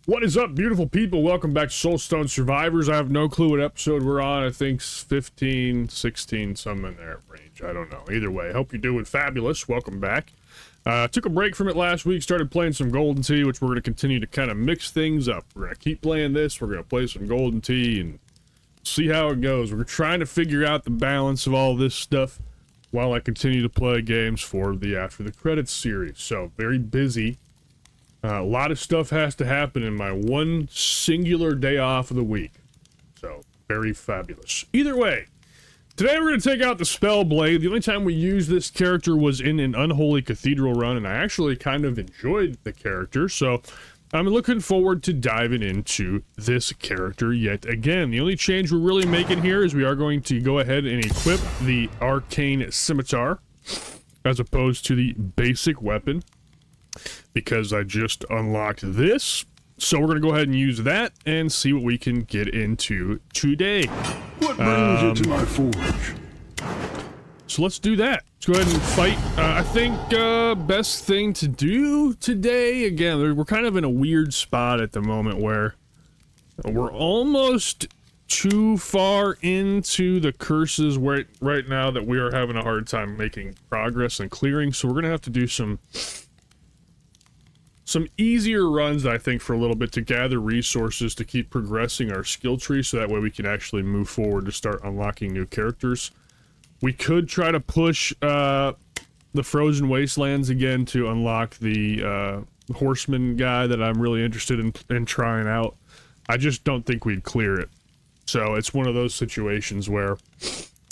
What is up, beautiful people? Welcome back to Soulstone Survivors. I have no clue what episode we're on. I think 15, 16, something in there range. I don't know. Either way, hope you're doing fabulous. Welcome back. Took a break from it last week, started playing some Golden Tea, which we're going to continue to kind of mix things up. We're going to keep playing this, we're going to play some Golden Tea, and see how it goes. We're trying to figure out the balance of all this stuff while I continue to play games for the After the Credits series. So, very busy. A lot of stuff has to happen in my one singular day off of the week. So, very fabulous. Either way, today we're going to take out the Spell Blade. The only time we used this character was in an Unholy Cathedral run, and I actually kind of enjoyed the character, so I'm looking forward to diving into this character yet again. The only change we're really making here is we are going to go ahead and equip the Arcane Scimitar, as opposed to the basic weapon, because I just unlocked this. So we're going to go ahead and use that and see what we can get into today. What brings you to my forge? So let's do that. Let's go ahead and fight. I think best thing to do today, again, we're kind of in a weird spot at the moment where we're almost too far into the curses right now that we are having a hard time making progress and clearing. So we're going to have to do some easier runs, I think, for a little bit to gather resources to keep progressing our skill tree, so that way we can actually move forward to start unlocking new characters. We could try to push the Frozen Wastelands again to unlock the Horseman guy that I'm really interested in trying out. I just don't think we'd clear it. So it's one of those situations where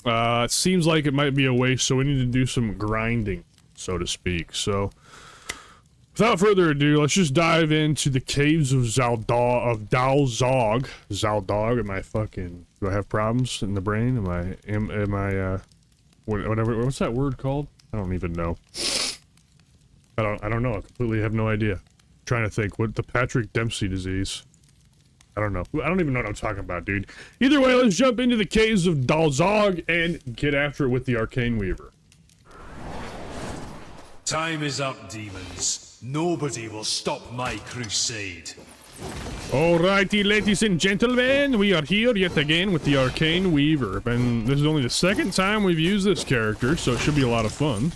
it seems like it might be a waste, so we need to do some grinding, so to speak. So without further ado, let's just dive into the caves of Dalzog. Zaldog, am I fucking... do I have problems in the brain? Am I, whatever, what's that word called? I don't even know. I don't know, I completely have no idea. I'm trying to think, what, the Patrick Dempsey disease? I don't know. I don't even know what I'm talking about, dude. Either way, let's jump into the caves of Dalzog and get after it with the Arcane Weaver. Time is up, demons. Nobody will stop my crusade. Alrighty, ladies and gentlemen, we are here yet again with the Arcane Weaver, and this is only the second time we've used this character, so it should be a lot of fun.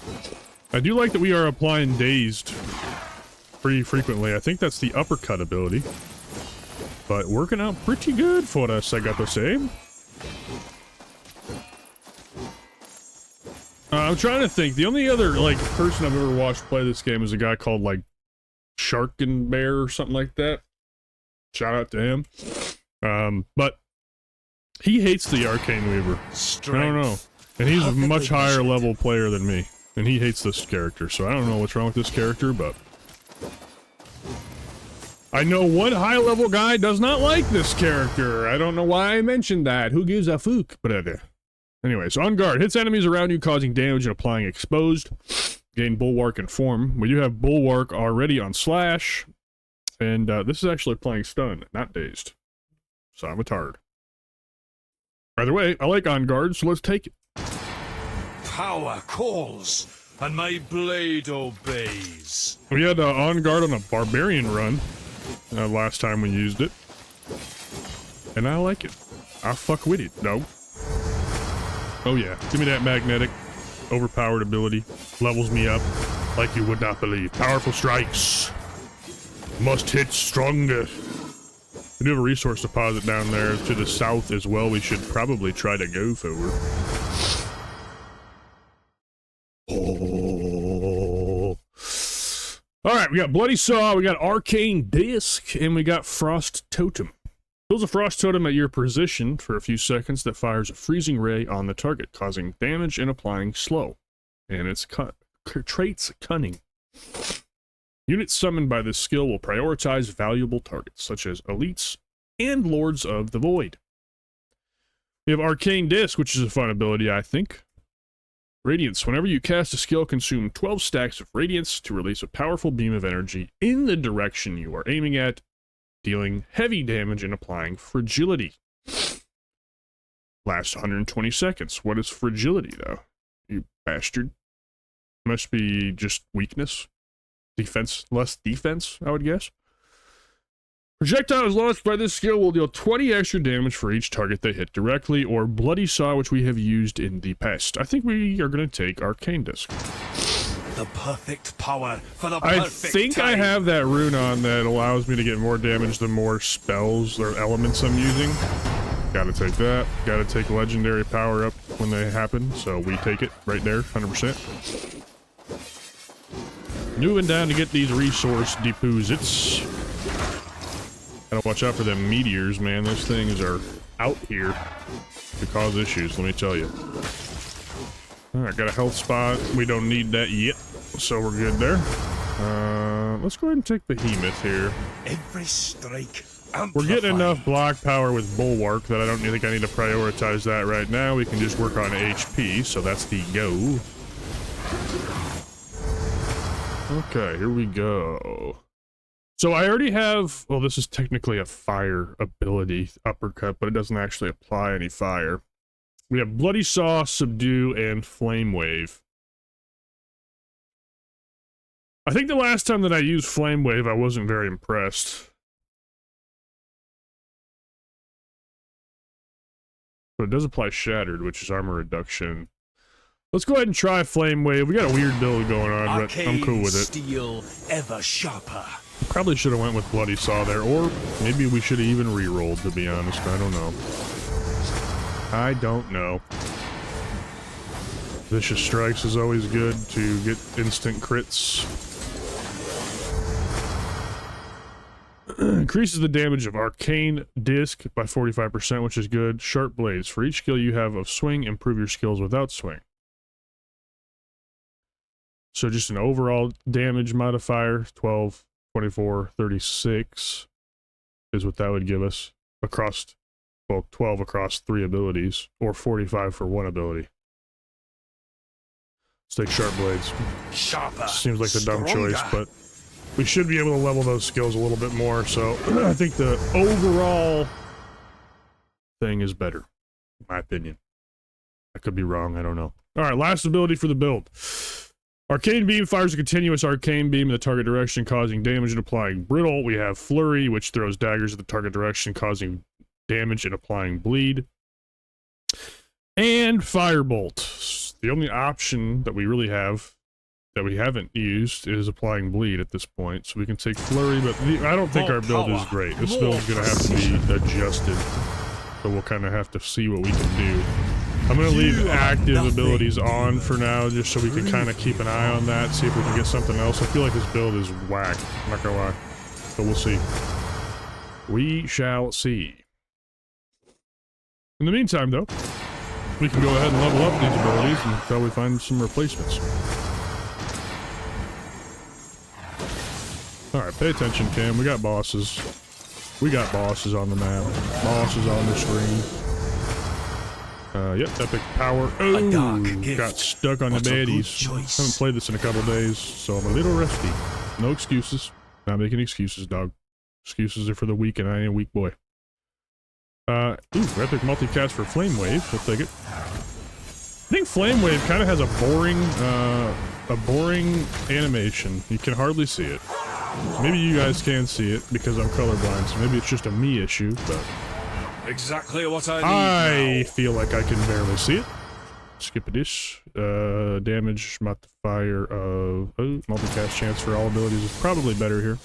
I do like that we are applying Dazed pretty frequently. I think that's the uppercut ability, but working out pretty good for us, I got to say. I'm trying to think. The only other, like, person I've ever watched play this game is a guy called, like, Shark and Bear or something like that. Shout out to him. But he hates the Arcane Weaver. I don't know. And he's a much higher level player than me. And he hates this character, so I don't know what's wrong with this character, but I know one high level guy does not like this character. I don't know why I mentioned that. Who gives a fuck? But anyways, on guard. Hits enemies around you, causing damage and applying exposed. Gain Bulwark and Form. We do have Bulwark already on Slash. And this is actually playing Stun, not Dazed. So I'm a tard. Either way, I like On Guard, so let's take it. Power calls, and my blade obeys. We had On Guard on a Barbarian run last time we used it. And I like it. I fuck with it. No. Oh yeah, give me that magnetic, overpowered ability. Levels me up like you would not believe. Powerful strikes. Must hit stronger. We do have a resource deposit down there to the south as well. We should probably try to go forward. Oh. Alright, we got Bloody Saw, we got Arcane Disc, and we got Frost Totem. Builds a Frost Totem at your position for a few seconds that fires a freezing ray on the target, causing damage and applying slow. And its traits Cunning. Units summoned by this skill will prioritize valuable targets, such as elites and Lords of the Void. We have Arcane Disc, which is a fun ability, I think. Radiance. Whenever you cast a skill, consume 12 stacks of Radiance to release a powerful beam of energy in the direction you are aiming at, dealing heavy damage and applying Fragility. Lasts 120 seconds. What is Fragility, though? You bastard. Must be just weakness. Defense, less defense, I would guess. Projectiles launched by this skill will deal 20 extra damage for each target they hit directly, or Bloody Saw, which we have used in the past. I think we are going to take Arcane Disc. The perfect power for the perfect I think time. I have that rune on that allows me to get more damage the more spells or elements I'm using. Gotta take that. Gotta take legendary power up when they happen, so we take it right there, 100%. Moving down to get these resource deposits. Gotta watch out for them meteors, man. Those things are out here to cause issues, let me tell you. Alright, got a health spot. We don't need that yet, so we're good there. Let's go ahead and take Behemoth here. Every strike. We're getting enough block power with Bulwark that I don't think I need to prioritize that right now. We can just work on HP, so that's the go. Okay, here we go. So I already have, well, this is technically a fire ability, uppercut, but it doesn't actually apply any fire. We have Bloody Saw, Subdue, and Flame Wave. I think the last time that I used Flame Wave, I wasn't very impressed. But it does apply Shattered, which is armor reduction. Let's go ahead and try Flame Wave. We got a weird build going on, but I'm cool with it. Steel ever sharper. Probably should have went with Bloody Saw there, or maybe we should have even re-rolled, to be honest. I don't know. I don't know. Vicious Strikes is always good to get instant crits. Increases the damage of Arcane Disc by 45%, which is good. Sharp Blades. For each skill you have of Swing, improve your skills without Swing. So just an overall damage modifier, 12, 24, 36 is what that would give us across, well, 12 across 3 abilities, or 45 for 1 ability. Let's take Sharp Blades. Sharper. Seems like the dumb choice, but we should be able to level those skills a little bit more, so I think the overall thing is better, in my opinion. I could be wrong, I don't know. Alright, last ability for the build. Arcane Beam fires a continuous arcane beam in the target direction, causing damage and applying brittle. We have Flurry, which throws daggers at the target direction, causing damage and applying bleed. And Firebolt. The only option that we really have that we haven't used is applying bleed at this point. So we can take Flurry, but I don't think our build is great. This build is going to have to be adjusted. So we'll kind of have to see what we can do. I'm going to leave active abilities on for now, just so we can kind of keep an eye on that, see if we can get something else. I feel like this build is whack, I'm not going to lie. But we'll see. We shall see. In the meantime, though, we can go ahead and level up these abilities until we find some replacements. Alright, pay attention, Cam. We got bosses. We got bosses on the map. Bosses on the screen. Yep, epic power. Oh, got stuck on the baddies. Haven't played this in a couple days, so I'm a little rusty. No excuses. Not making excuses, dog. Excuses are for the weak, and I ain't a weak boy. Epic multicast for Flame Wave. We'll take it. I think Flame Wave kind of has a boring animation. You can hardly see it. Maybe you guys can see it because I'm colorblind, so maybe it's just a me issue, but exactly what I need feel like I can barely see it. Skip a dish. Damage modifier of multicast chance for all abilities is probably better here.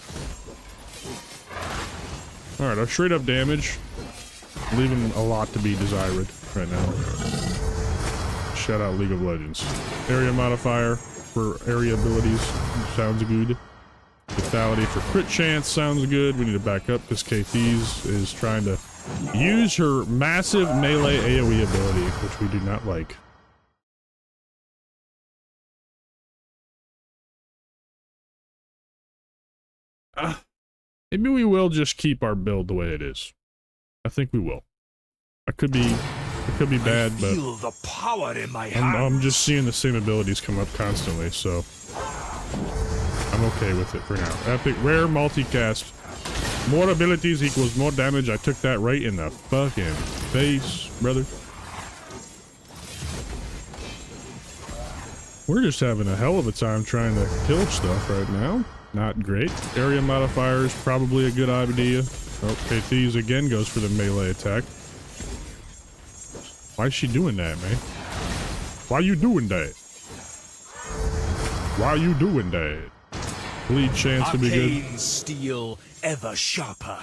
Alright, our straight up damage, leaving a lot to be desired right now. Shout out League of Legends. Area modifier for area abilities sounds good. Lethality for crit chance sounds good. We need to back up because KT's is trying to use her massive melee AoE ability, which we do not like. Maybe we will just keep our build the way it is. I think we will. It could be bad, but feel the power in my hands. I'm just seeing the same abilities come up constantly, so I'm okay with it for now. Epic rare multicast. More abilities equals more damage. I took that right in the fucking face, brother. We're just having a hell of a time trying to kill stuff right now. Not great. Area modifier is probably a good idea. Oh, Thieves again goes for the melee attack. Why is she doing that, man? Why you doing that? Why you doing that? Bleed chance to be good. Arcane steel ever sharper.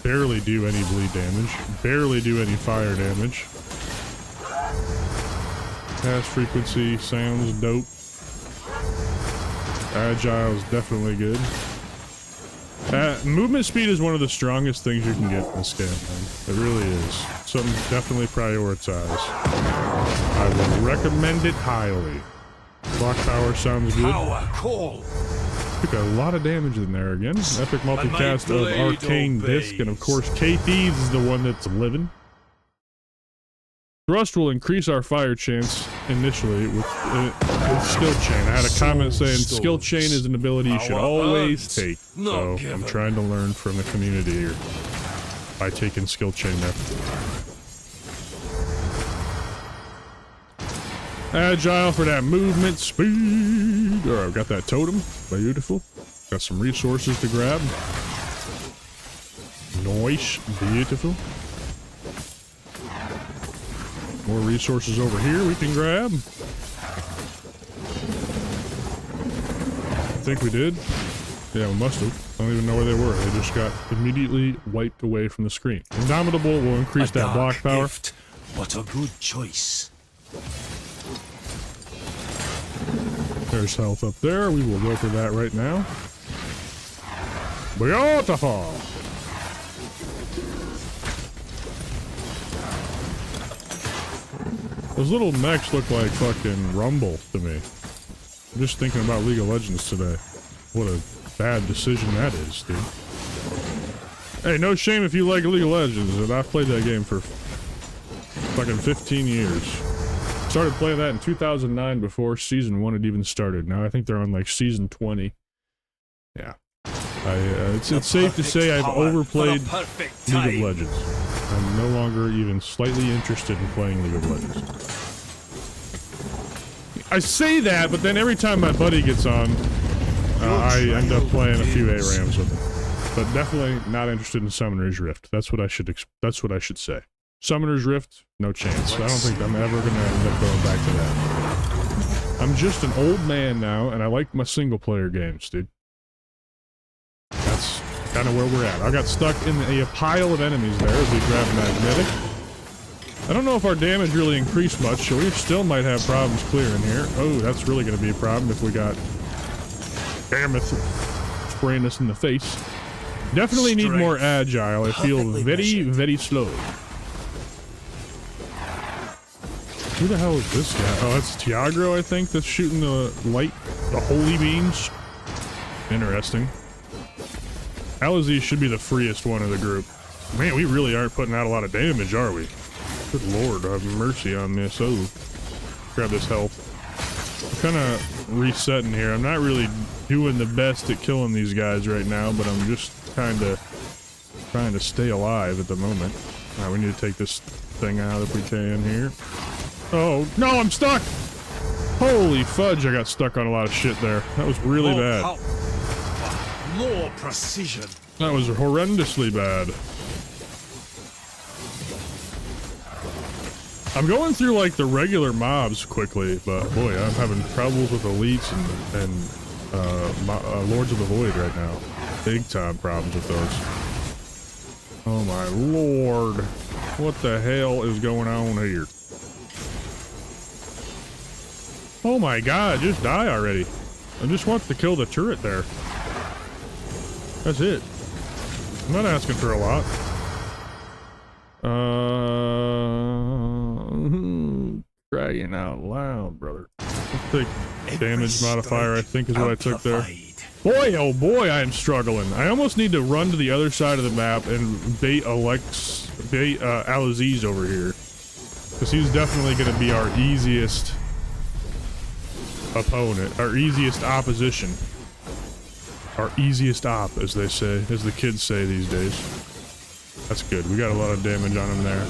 Barely do any bleed damage. Barely do any fire damage. Cast frequency sounds dope. Agile is definitely good. Movement speed is one of the strongest things you can get in this game, man. It really is. Something definitely prioritize. I would recommend it highly. Block power sounds good. Power call. Took a lot of damage in there again. Epic multicast of blade Arcane obeys. Disc, and of course K-Thieves is the one that's living. Thrust will increase our fire chance initially with skill chain. I had a comment saying skill chain is an ability you should always take. So I'm trying to learn from the community here by taking skill chain there. Agile for that movement speed. Alright, I've got that totem. Beautiful. Got some resources to grab. Nice. Beautiful. More resources over here we can grab. I think we did. Yeah, we must have. I don't even know where they were. They just got immediately wiped away from the screen. Indomitable will increase that block power. Gift, what a good choice. There's health up there. We will go for that right now. Beautiful. Those little mechs look like fucking Rumble to me. I'm just thinking about League of Legends today. What a bad decision that is, dude. Hey, no shame if you like League of Legends, and I've played that game for fucking 15 years. Started playing that in 2009 before Season 1 had even started. Now I think they're on like Season 20. Yeah. It's safe to say I've overplayed League of Legends. I'm no longer even slightly interested in playing League of Legends. I say that, but then every time my buddy gets on, I end up playing a few ARAMs with him. But definitely not interested in Summoner's Rift. That's what I should say. Summoner's Rift, no chance. I don't think I'm ever gonna end up going back to that. I'm just an old man now, and I like my single player games, dude. That's kind of where we're at. I got stuck in a pile of enemies there as we grab magnetic. I don't know if our damage really increased much, so we still might have problems clearing here. Oh, that's really going to be a problem if we got Mammoth spraying us in the face. Definitely need more agile. I feel very, very slow. Who the hell is this guy? Oh, that's Tiagro, I think, that's shooting the light, the holy beams. Interesting. Alizé should be the freest one of the group. Man, we really aren't putting out a lot of damage, are we? Good lord, have mercy on this. Oh, grab this health. I'm kind of resetting here. I'm not really doing the best at killing these guys right now, but I'm just kind of trying to stay alive at the moment. All right, we need to take this thing out if we can here. Oh, no, I'm stuck! Holy fudge, I got stuck on a lot of shit there. That was really bad. More precision. That was horrendously bad. I'm going through like the regular mobs quickly, but boy, I'm having troubles with elites and Lords of the Void right now. Big time problems with those. Oh my lord. What the hell is going on here? Oh my god, just die already. I just want to kill the turret there. That's it. I'm not asking for a lot. Crying out loud, brother. Let's take damage modifier, I think is what I took there. Boy, oh boy, I am struggling. I almost need to run to the other side of the map and bait Alizé's over here. Because he's definitely going to be our easiest opponent, our easiest opposition. Our easiest op, as they say, as the kids say these days. That's good. We got a lot of damage on him there.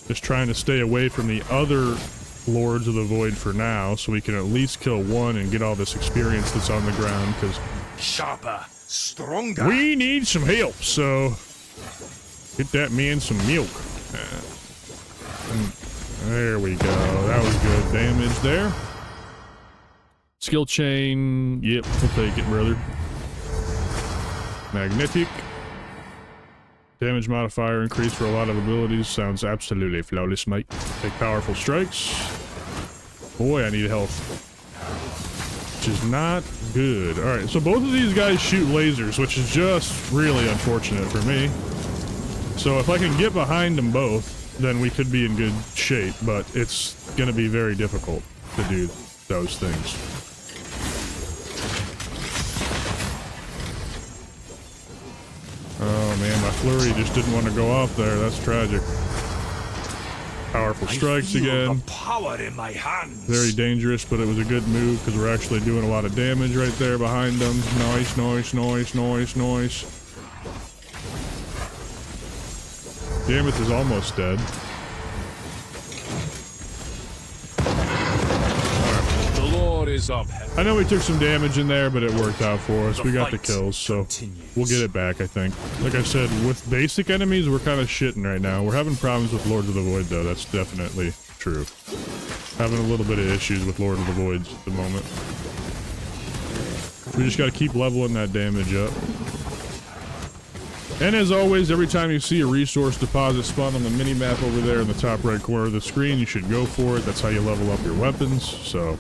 Just trying to stay away from the other Lords of the Void for now, so we can at least kill one and get all this experience that's on the ground, because Sharper, stronger. we need some help, so get that man some milk. There we go. That was good damage there. Skill chain. Yep, we'll take it, brother. Magnetic. Damage modifier increase for a lot of abilities. Sounds absolutely flawless, mate. Take powerful strikes. Boy, I need health. Which is not good. Alright, so both of these guys shoot lasers, which is just really unfortunate for me. So if I can get behind them both, then we could be in good shape, but it's going to be very difficult to do those things. Oh man, my flurry just didn't want to go off there. That's tragic. Powerful strikes again. The power in my hands. Very dangerous, but it was a good move because we're actually doing a lot of damage right there behind them. Nice, nice, nice, nice, nice. Gambit is almost dead. The Lord is up. I know we took some damage in there, but it worked out for us. We got the kills, so we'll get it back, I think. Like I said, with basic enemies, we're kind of shitting right now. We're having problems with Lords of the Void, though. That's definitely true. Having a little bit of issues with Lord of the Voids at the moment. We just got to keep leveling that damage up. And as always, every time you see a resource deposit spawn on the mini-map over there in the top right corner of the screen, you should go for it. That's how you level up your weapons, so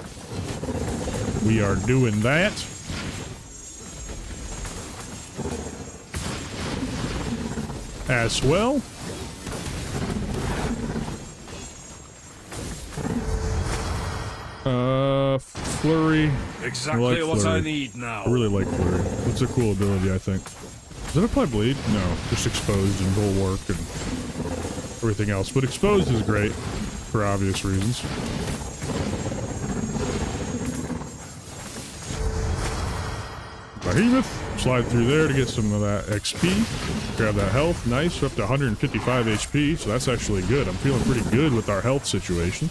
we are doing that. As well. Flurry. Exactly what Flurry. I need now. I really like Flurry. It's a cool ability, I think. Does it apply bleed? No, just exposed and bulwark and everything else. But exposed is great for obvious reasons. Behemoth. Slide through there to get some of that XP. Grab that health. Nice. We're up to 155 HP, so that's actually good. I'm feeling pretty good with our health situation.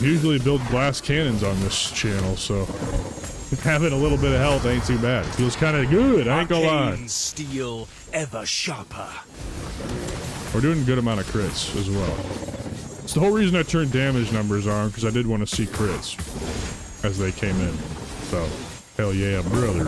Usually build glass cannons on this channel, so having a little bit of health ain't too bad. It feels kind of good, I ain't gonna lie. Arcane steel ever sharper. We're doing a good amount of crits as well. It's the whole reason I turned damage numbers on, because I did want to see crits as they came in. So, hell yeah, brother.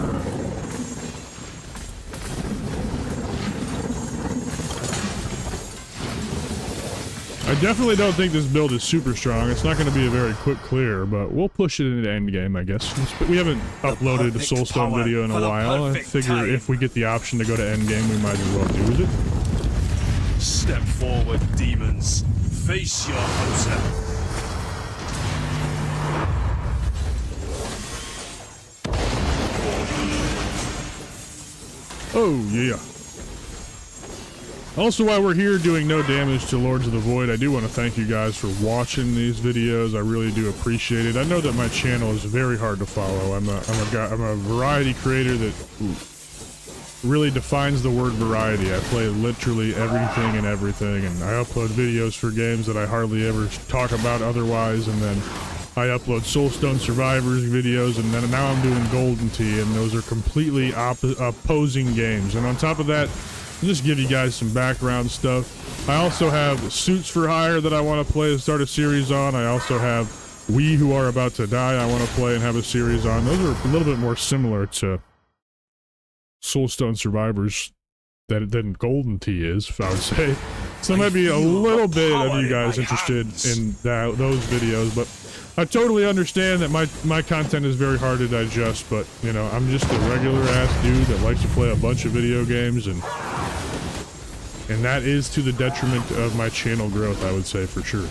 I definitely don't think this build is super strong. It's not going to be a very quick clear, but we'll push it into endgame, I guess. We haven't uploaded the Soulstone video in a while. I figure if we get the option to go to endgame, we might as well do it. Step forward, demons. Face your hunter. Oh, yeah. Also, while we're here doing no damage to Lords of the Void, I do want to thank you guys for watching these videos. I really do appreciate it. I know that my channel is very hard to follow. I'm a variety creator that really defines the word variety. I play literally everything and everything, and I upload videos for games that I hardly ever talk about otherwise, and then I upload Soulstone Survivors videos, and then now I'm doing Golden Tee, and those are completely opposing games. And on top of that, I'll just give you guys some background stuff. I also have Suits for Hire that I want to play and start a series on. I also have We Who Are About to Die I want to play and have a series on. Those are a little bit more similar to Soulstone Survivors than Golden Tee is, if I would say. So there might be a little bit of you guys interested in those videos, but I totally understand that my content is very hard to digest, but, you know, I'm just a regular-ass dude that likes to play a bunch of video games, and that is to the detriment of my channel growth, I would say, for sure.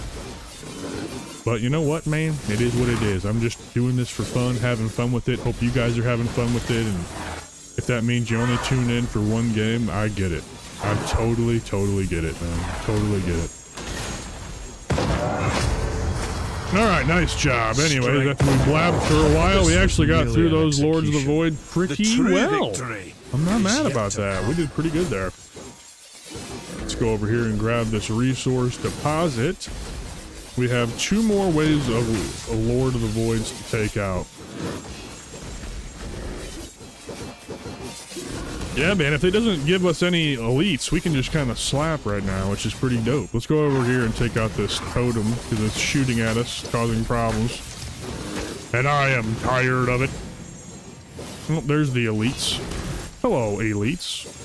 But you know what, man? It is what it is. I'm just doing this for fun, having fun with it. Hope you guys are having fun with it, and if that means you only tune in for one game, I get it. I totally get it, man. Totally get it. Alright, nice job. Anyways, after we blabbed for a while, we actually got through those Lords of the Void pretty well. I'm not mad about that. We did pretty good there. Let's go over here and grab this resource deposit. We have 2 more waves of Lord of the Voids to take out. Yeah, man, if it doesn't give us any elites, we can just kind of slap right now, which is pretty dope. Let's go over here and take out this totem, because it's shooting at us, causing problems. And I am tired of it. Oh, there's the elites. Hello, elites.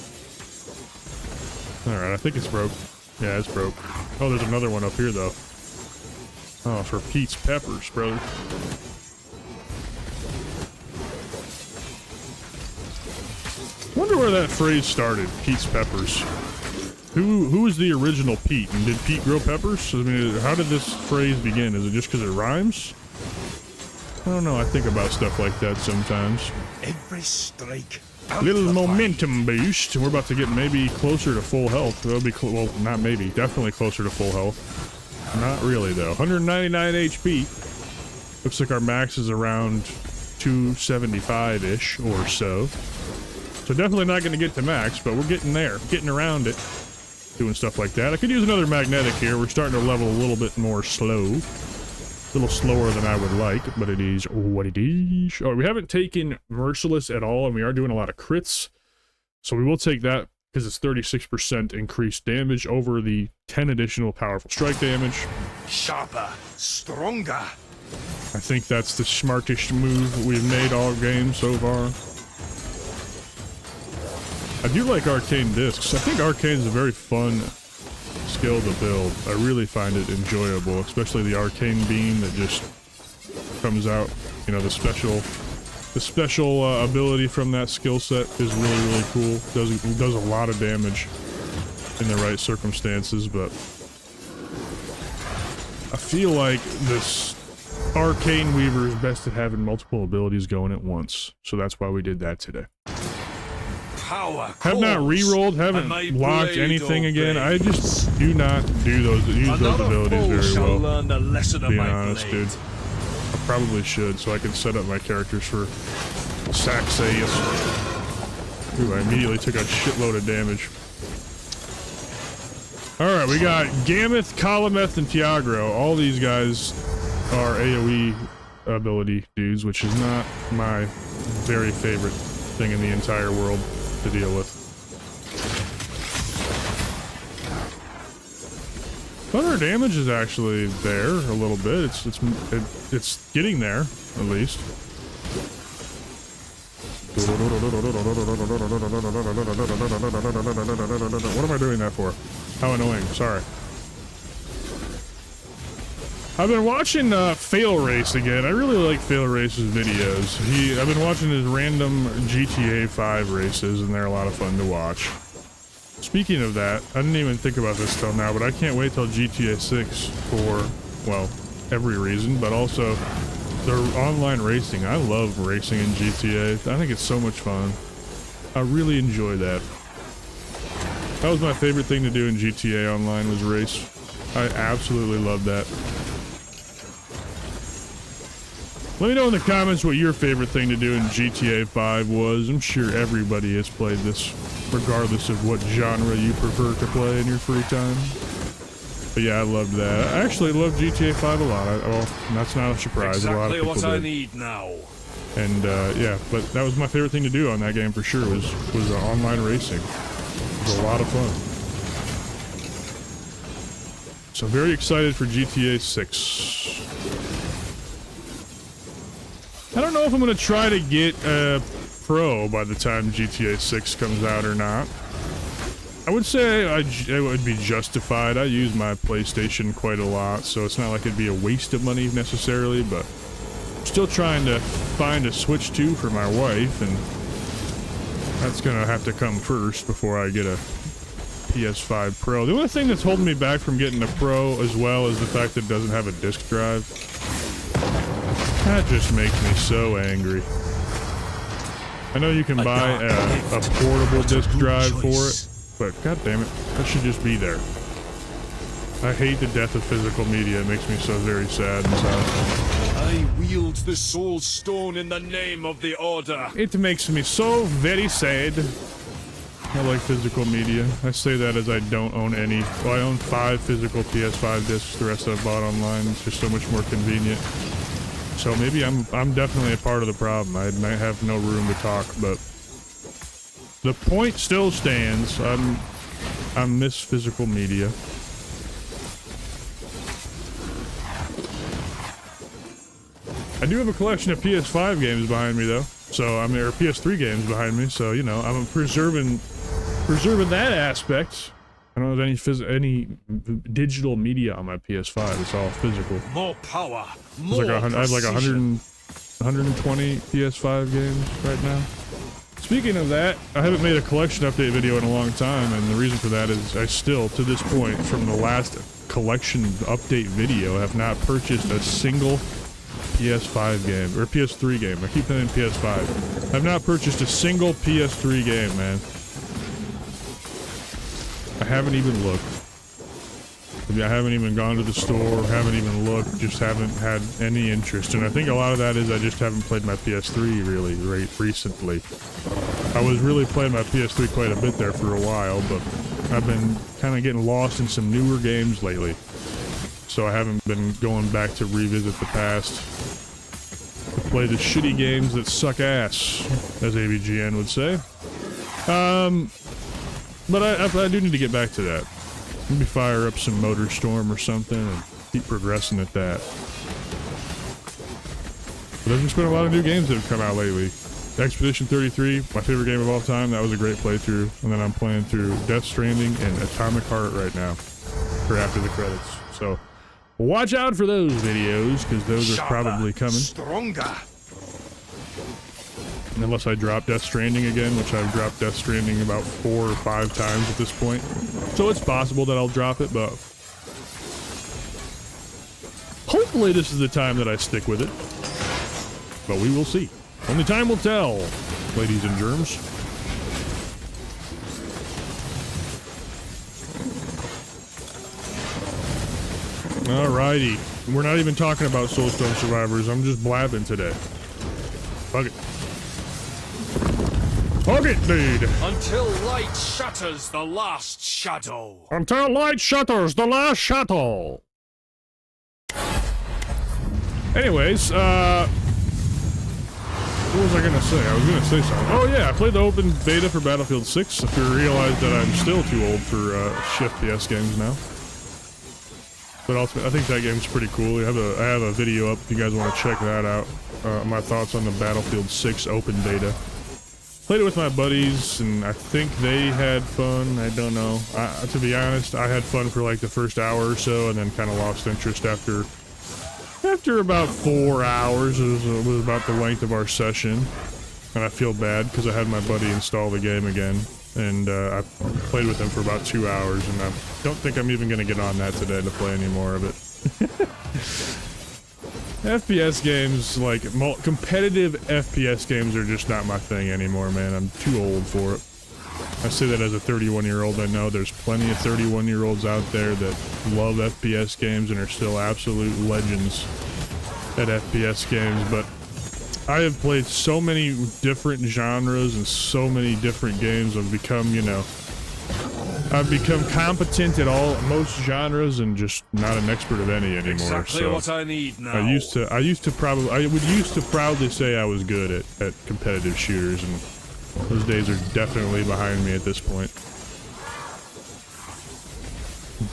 Alright, I think it's broke. Yeah, it's broke. Oh, there's another one up here, though. Oh, for Pete's Peppers, brother. Wonder where that phrase started, Pete's Peppers. Who was the original Pete? And did Pete grow peppers? I mean, how did this phrase begin? Is it just because it rhymes? I don't know, I think about stuff like that sometimes. Every strike. Little momentum boost. We're about to get maybe closer to full health. That'll be, well, not maybe, definitely closer to full health. Not really, though. 199 HP. Looks like our max is around 275-ish or so. So definitely not going to get to max, but we're getting there, getting around it, doing stuff like that. I could use another magnetic here. We're starting to level a little bit more slow. A little slower than I would like, but it is what it is. Oh, we haven't taken Merciless at all, and we are doing a lot of crits. So we will take that because it's 36% increased damage over the 10 additional powerful strike damage. Sharper, stronger. I think that's the smartest move we've made all game so far. I do like arcane discs. I think arcane is a very fun skill to build. I really find it enjoyable, especially the arcane beam that just comes out. You know, the special ability from that skill set is really cool. Does a lot of damage in the right circumstances, but I feel like this arcane weaver is best at having multiple abilities going at once. So that's why we did that today. Have not re-rolled, haven't locked anything again. I just do not use those abilities very well. Being honest, dude. I probably should, so I can set up my characters for Saxaeus. Ooh, I immediately took a shitload of damage. Alright, we got Gameth, Kalameth, and Tiagro. All these guys are AoE ability dudes, which is not my very favorite thing in the entire world to deal with. But our damage is actually there a little bit. It's getting there at least. What am I doing that for? How annoying! Sorry. I've been watching Fail Race again. I really like Fail Race's videos. I've been watching his random GTA 5 races, and they're a lot of fun to watch. Speaking of that, I didn't even think about this till now, but I can't wait till GTA 6 for, well, every reason, but also their online racing. I love racing in GTA. I think it's so much fun. I really enjoy that. That was my favorite thing to do in GTA Online, was race. I absolutely love that. Let me know in the comments what your favorite thing to do in GTA 5 was. I'm sure everybody has played this, regardless of what genre you prefer to play in your free time. But yeah, I loved that. I actually love GTA 5 a lot. Well, that's not a surprise. Exactly a lot of people what I did. need now. And yeah, but that was my favorite thing to do on that game for sure, was online racing. It was a lot of fun. So very excited for GTA 6. I don't know if I'm going to try to get Pro by the time GTA 6 comes out or not. I would say it would be justified. I use my PlayStation quite a lot, so it's not like it'd be a waste of money necessarily, but I'm still trying to find a Switch 2 for my wife, and that's going to have to come first before I get a PS5 Pro. The only thing that's holding me back from getting a Pro as well is the fact that it doesn't have a disc drive. That just makes me so angry. I know you can buy a portable disc drive for it, but god damn it, that should just be there. I hate the death of physical media. It makes me so very sad inside. I wield the Soulstone in the name of the Order. It makes me so very sad. I like physical media. I say that as I don't own any. Well, I own 5 physical PS5 discs. The rest I've bought online. It's just so much more convenient. So maybe I'm definitely a part of the problem. I might have no room to talk, but the point still stands. I miss physical media. I do have a collection of PS5 games behind me, though. So, I mean, or PS3 games behind me. So, you know, I'm preserving that aspect. I don't have any digital media on my PS5. It's all physical. More power, more I have like 120 PS5 games right now. Speaking of that, I haven't made a collection update video in a long time, and the reason for that is I still, to this point, from the last collection update video, have not purchased a single PS5 game, or PS3 game. I keep saying PS5. I've not purchased a single PS3 game, man. I haven't even looked. I haven't even gone to the store, haven't even looked, just haven't had any interest. And I think a lot of that is I just haven't played my PS3 really recently. I was really playing my PS3 quite a bit there for a while, but I've been kind of getting lost in some newer games lately. So I haven't been going back to revisit the past. To play the shitty games that suck ass, as AVGN would say. But I do need to get back to that. Maybe fire up some Motorstorm or something and keep progressing at that. But there's just been a lot of new games that have come out lately. Expedition 33, my favorite game of all time. That was a great playthrough. And then I'm playing through Death Stranding and Atomic Heart right now for after the credits. So watch out for those videos, because those are probably coming. Stronger. Unless I drop Death Stranding again, which I've dropped Death Stranding about 4 or 5 times at this point. So it's possible that I'll drop it, but hopefully this is the time that I stick with it. But we will see. Only time will tell, ladies and germs. Alrighty. We're not even talking about Soulstone survivors. I'm just blabbing today. Fuck it. Fuck it, dude. Until light shatters the last shadow. Until light shatters the last shadow. Anyways, what was I gonna say? I was gonna say something. Oh yeah, I played the open beta for Battlefield 6. If you realize that I'm still too old for FPS games now. But also, I think that game's pretty cool. I have a video up if you guys want to check that out. My thoughts on the Battlefield 6 open beta. Played it with my buddies, and I think they had fun. I don't know. To be honest, I had fun for like the first hour or so, and then kind of lost interest after about 4 hours. It was about the length of our session, and I feel bad because I had my buddy install the game again, and I played with him for about 2 hours, and I don't think I'm even going to get on that today to play any more of it. FPS games, like competitive FPS games, are just not my thing anymore, man. I'm too old for it. I say that as a 31-year-old. I know there's plenty of 31-year-olds out there that love FPS games and are still absolute legends at FPS games, but I have played so many different genres and so many different games. I've become, you know, I've become competent at most genres and just not an expert of any anymore. Exactly so what I need now. I would used to proudly say I was good at competitive shooters, and those days are definitely behind me at this point.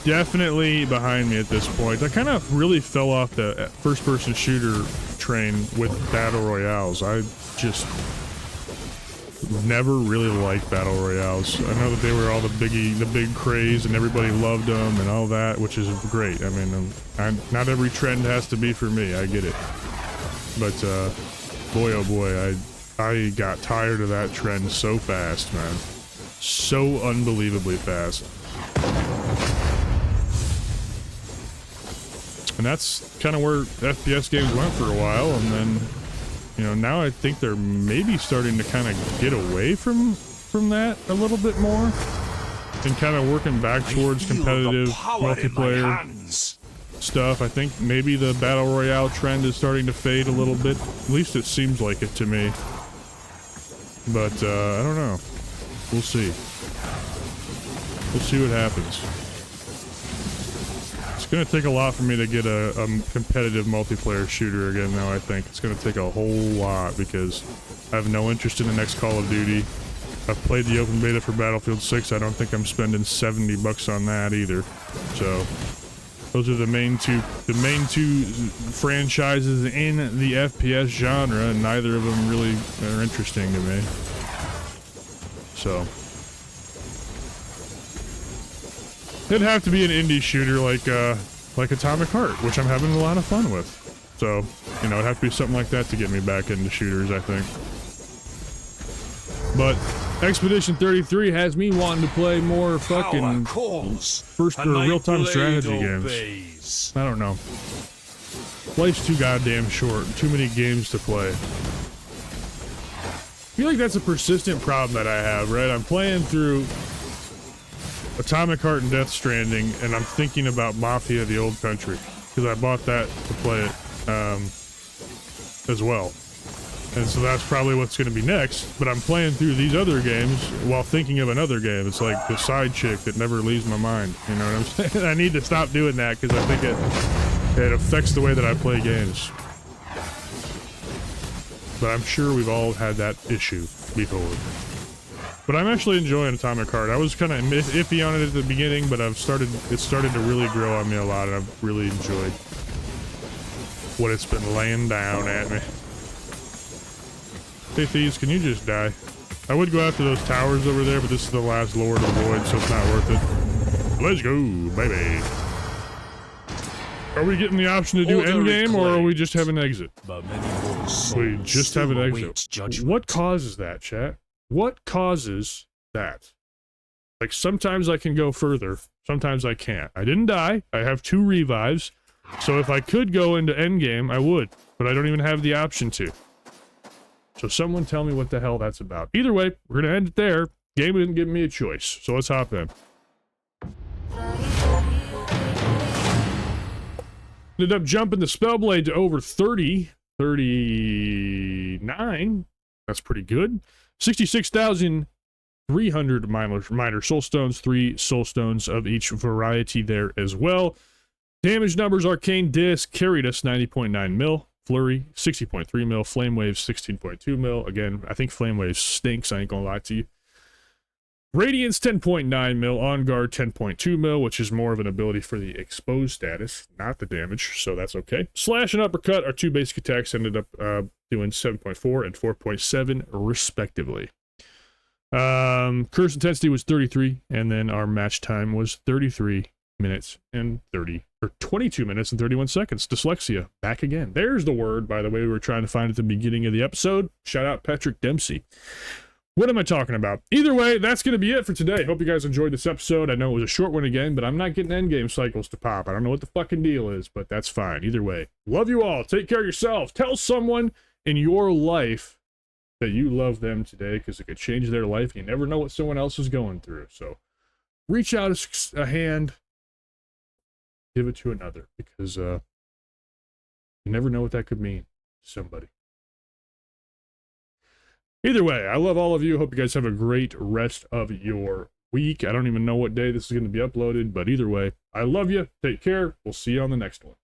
Definitely behind me at this point. I kind of really fell off the first-person shooter train with battle royales. I just never really liked battle royales. I know that they were all the big craze, and everybody loved them and all that, which is great. I mean, not every trend has to be for me. I get it. But boy, oh boy, I got tired of that trend so fast, man. So unbelievably fast. And that's kind of where FPS games went for a while, and then, you know, now I think they're maybe starting to kind of get away from that a little bit more, and kind of working back towards competitive multiplayer stuff. I think maybe the Battle Royale trend is starting to fade a little bit. At least it seems like it to me. But, I don't know. We'll see. We'll see what happens. It's gonna take a lot for me to get a competitive multiplayer shooter again, though. I think it's gonna take a whole lot because I have no interest in the next Call of Duty. I've played the open beta for Battlefield 6. I don't think I'm spending $70 on that either. So those are the main two franchises in the FPS genre, and neither of them really are interesting to me. So it'd have to be an indie shooter like Atomic Heart, which I'm having a lot of fun with. So, you know, it'd have to be something like that to get me back into shooters, I think. But Expedition 33 has me wanting to play more fucking first or real-time strategy games. I don't know. Life's too goddamn short. Too many games to play. I feel like that's a persistent problem that I have, right? I'm playing through Atomic Heart and Death Stranding, and I'm thinking about Mafia: The Old Country, because I bought that to play it as well. And so that's probably what's going to be next, but I'm playing through these other games while thinking of another game. It's like the side chick that never leaves my mind, you know what I'm saying? I need to stop doing that because I think it affects the way that I play games. But I'm sure we've all had that issue before. But I'm actually enjoying Atomic Heart. I was kind of iffy on it at the beginning, but it started to really grow on me a lot, and I've really enjoyed what it's been laying down at me. Hey thieves, can you just die? I would go after those towers over there, but this is the last Lord of Void, so it's not worth it. Let's go, baby. Are we getting the option to do endgame, or are we just have an exit? We just have an exit. What causes that, chat? What causes that? Like, sometimes I can go further, sometimes I can't. I didn't die. I have 2 revives, so if I could go into endgame, I would, but I don't even have the option to. So someone tell me what the hell that's about. Either way, we're gonna end it there. Game didn't give me a choice, so let's hop in. Ended up jumping the Spellblade to over 30. 39. That's pretty good. 66,300 minor Soulstones. 3 Soulstones of each variety there as well. Damage numbers, Arcane Disc carried us 90.9 mil. Flurry, 60.3 mil. Flame Wave, 16.2 mil. Again, I think Flame Wave stinks, I ain't gonna lie to you. Radiance, 10.9 mil. On Guard, 10.2 mil, which is more of an ability for the exposed status, not the damage, so that's okay. Slash and Uppercut, our 2 basic attacks, ended up doing 7.4 and 4.7, respectively. Curse Intensity was 33, and then our match time was 33 minutes and 22 minutes and 31 seconds. Dyslexia, back again. There's the word, by the way, we were trying to find at the beginning of the episode. Shout out Patrick Dempsey. What am I talking about? Either way, that's going to be it for today. Hope you guys enjoyed this episode. I know it was a short one again, but I'm not getting endgame cycles to pop. I don't know what the fucking deal is, but that's fine. Either way, love you all. Take care of yourselves. Tell someone in your life that you love them today, because it could change their life. You never know what someone else is going through. So reach out a hand, give it to another, because you never know what that could mean to somebody. Either way, I love all of you. Hope you guys have a great rest of your week. I don't even know what day this is going to be uploaded, but either way, I love you. Take care. We'll see you on the next one.